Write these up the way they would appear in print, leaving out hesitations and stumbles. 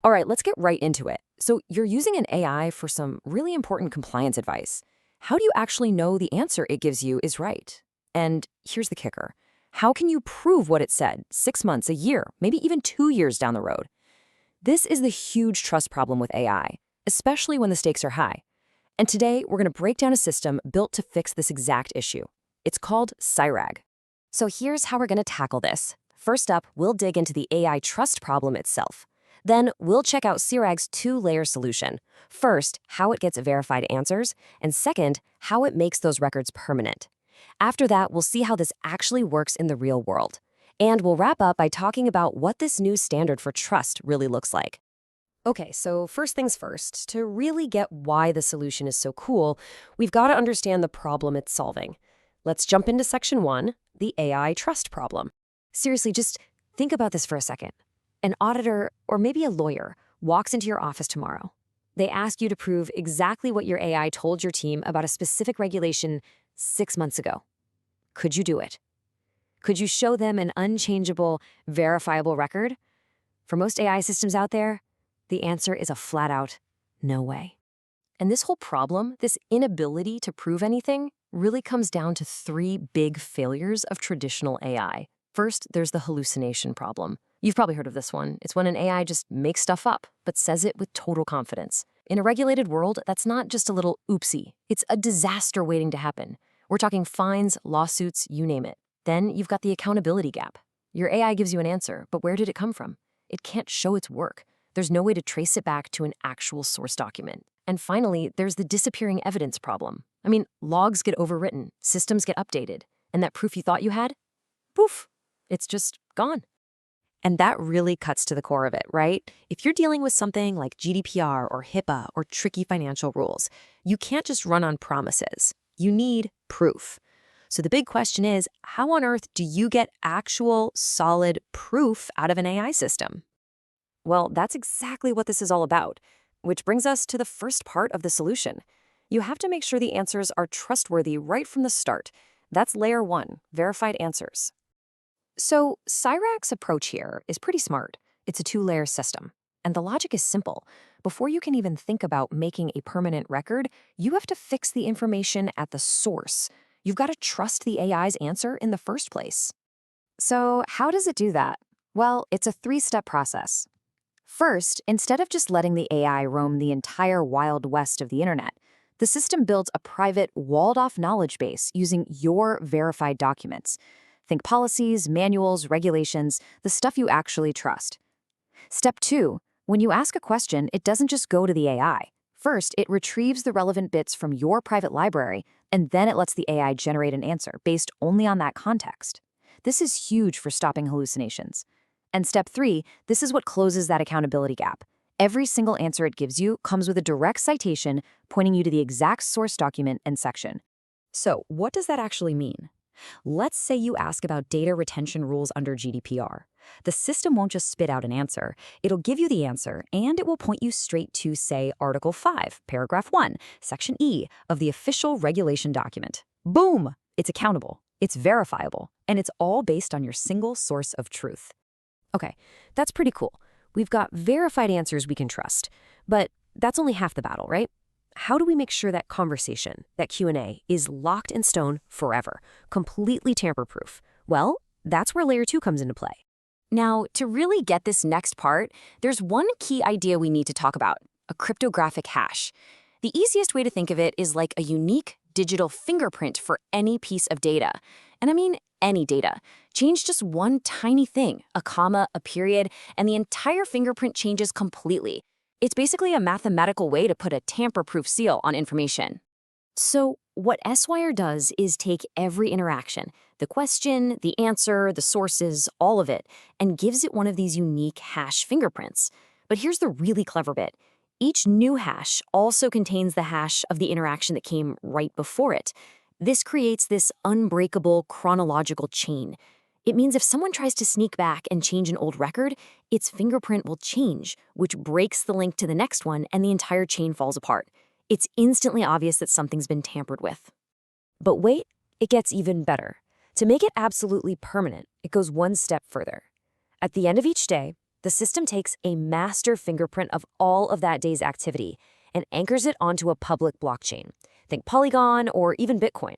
All right, let's get right into it. So you're using an AI for some really important compliance advice. How do you actually know the answer it gives you is right? And here's the kicker. How can you prove what it said 6 months, a year, maybe even 2 years down the road? This is the huge trust problem with AI, especially when the stakes are high. And today, we're going to break down a system built to fix this exact issue. It's called SYRAG. So here's how we're going to tackle this. First up, we'll dig into the AI trust problem itself. Then we'll check out SYRAG's two-layer solution. First, how it gets verified answers, and second, how it makes those records permanent. After that, we'll see how this actually works in the real world. And we'll wrap up by talking about what this new standard for trust really looks like. Okay, so first things first, to really get why the solution is so cool, we've got to understand the problem it's solving. Let's jump into section 1, the AI trust problem. Seriously, just think about this for a second. An auditor, or maybe a lawyer, walks into your office tomorrow. They ask you to prove exactly what your AI told your team about a specific regulation 6 months ago. Could you do it? Could you show them an unchangeable, verifiable record? For most AI systems out there, the answer is a flat-out no way. And this whole problem, this inability to prove anything, really comes down to three big failures of traditional AI. First, there's the hallucination problem. You've probably heard of this one. It's when an AI just makes stuff up, but says it with total confidence. In a regulated world, that's not just a little oopsie. It's a disaster waiting to happen. We're talking fines, lawsuits, you name it. Then you've got the accountability gap. Your AI gives you an answer, but where did it come from? It can't show its work. There's no way to trace it back to an actual source document. And finally, there's the disappearing evidence problem. I mean, logs get overwritten, systems get updated, and that proof you thought you had, poof, it's just gone. And that really cuts to the core of it, right? If you're dealing with something like GDPR or HIPAA or tricky financial rules, you can't just run on promises. You need proof. So the big question is, how on earth do you get actual, solid proof out of an AI system? Well, that's exactly what this is all about, which brings us to the first part of the solution. You have to make sure the answers are trustworthy right from the start. That's layer 1, verified answers. So SYRAG's approach here is pretty smart. It's a two-layer system. And the logic is simple. Before you can even think about making a permanent record, you have to fix the information at the source. You've got to trust the AI's answer in the first place. So how does it do that? Well, it's a three-step process. First, instead of just letting the AI roam the entire wild west of the internet, the system builds a private, walled-off knowledge base using your verified documents. Think policies, manuals, regulations, the stuff you actually trust. Step 2, when you ask a question, it doesn't just go to the AI. First, it retrieves the relevant bits from your private library, and then it lets the AI generate an answer based only on that context. This is huge for stopping hallucinations. And step 3, this is what closes that accountability gap. Every single answer it gives you comes with a direct citation pointing you to the exact source document and section. So, what does that actually mean? Let's say you ask about data retention rules under GDPR. The system won't just spit out an answer. It'll give you the answer, and it will point you straight to, say, Article 5, Paragraph 1, Section E of the official regulation document. Boom! It's accountable, it's verifiable, and it's all based on your single source of truth. Okay, that's pretty cool. We've got verified answers we can trust, but that's only half the battle, right? How do we make sure that conversation, that Q&A, is locked in stone forever, completely tamper-proof? Well, that's where layer 2 comes into play. Now, to really get this next part, there's one key idea we need to talk about, a cryptographic hash. The easiest way to think of it is like a unique digital fingerprint for any piece of data. And I mean any data. Change just one tiny thing, a comma, a period, and the entire fingerprint changes completely. It's basically a mathematical way to put a tamper-proof seal on information. So what SYR does is take every interaction, the question, the answer, the sources, all of it, and gives it one of these unique hash fingerprints. But here's the really clever bit. Each new hash also contains the hash of the interaction that came right before it. This creates this unbreakable chronological chain. It means if someone tries to sneak back and change an old record, its fingerprint will change, which breaks the link to the next one, and the entire chain falls apart. It's instantly obvious that something's been tampered with. But wait, it gets even better. To make it absolutely permanent, it goes one step further. At the end of each day, the The system takes a master fingerprint of all of that day's activity and anchors it onto a public blockchain. Think Polygon or even Bitcoin.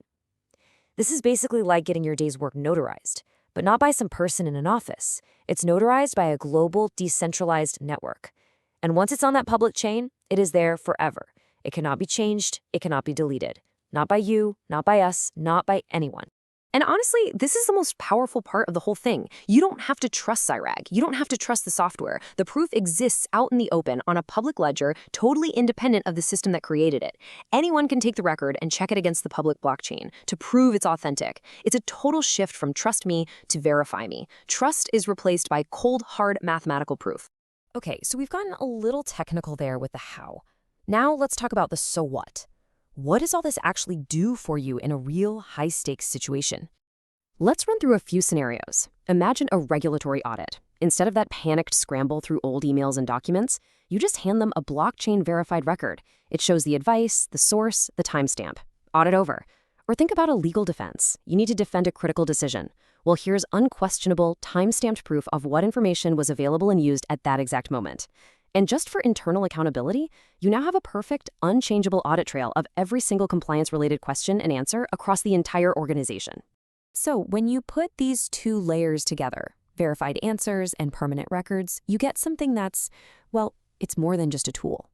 This is basically like getting your day's work notarized, but not by some person in an office. It's notarized by a global, decentralized network. And once it's on that public chain, it is there forever. It cannot be changed. It cannot be deleted. Not by you, not by us, not by anyone. And honestly, this is the most powerful part of the whole thing. You don't have to trust SYRAG. You don't have to trust the software. The proof exists out in the open on a public ledger, totally independent of the system that created it. Anyone can take the record and check it against the public blockchain to prove it's authentic. It's a total shift from trust me to verify me. Trust is replaced by cold, hard mathematical proof. Okay, so we've gotten a little technical there with the how. Now let's talk about the so what. What does all this actually do for you in a real high-stakes situation? Let's run through a few scenarios. Imagine a regulatory audit. Instead of that panicked scramble through old emails and documents, you just hand them a blockchain-verified record. It shows the advice, the source, the timestamp. Audit over. Or think about a legal defense. You need to defend a critical decision. Well, here's unquestionable, time-stamped proof of what information was available and used at that exact moment. And just for internal accountability, you now have a perfect, unchangeable audit trail of every single compliance-related question and answer across the entire organization. So when you put these two layers together, verified answers and permanent records, you get something that's, well, it's more than just a tool.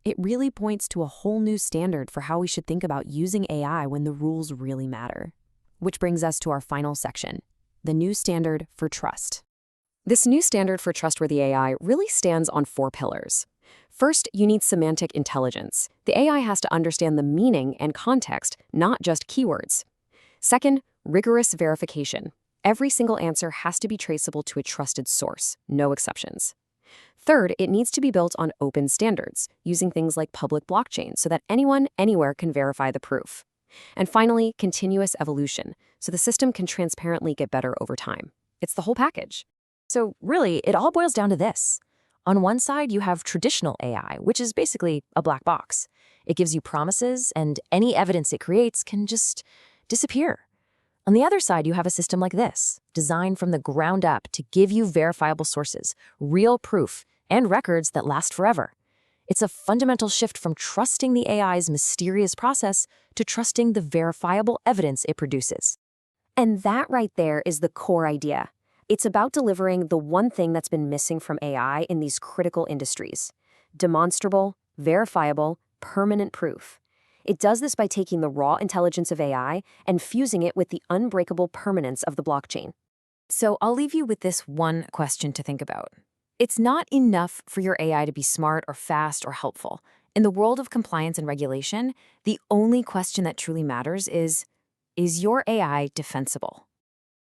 It really points to a whole new standard for how we should think about using AI when the rules really matter. Which brings us to our final section, the new standard for trust. This new standard for trustworthy AI really stands on 4 pillars. First, you need semantic intelligence. The AI has to understand the meaning and context, not just keywords. Second, rigorous verification. Every single answer has to be traceable to a trusted source, no exceptions. Third, it needs to be built on open standards, using things like public blockchains so that anyone, anywhere can verify the proof. And finally, continuous evolution, so the system can transparently get better over time. It's the whole package. So really, it all boils down to this. On one side, you have traditional AI, which is basically a black box. It gives you promises, and any evidence it creates can just disappear. On the other side, you have a system like this, designed from the ground up to give you verifiable sources, real proof, and records that last forever. It's a fundamental shift from trusting the AI's mysterious process to trusting the verifiable evidence it produces. And that right there is the core idea. It's about delivering the one thing that's been missing from AI in these critical industries: demonstrable, verifiable, permanent proof. It does this by taking the raw intelligence of AI and fusing it with the unbreakable permanence of the blockchain. So I'll leave you with this one question to think about. It's not enough for your AI to be smart or fast or helpful. In the world of compliance and regulation, the only question that truly matters is your AI defensible?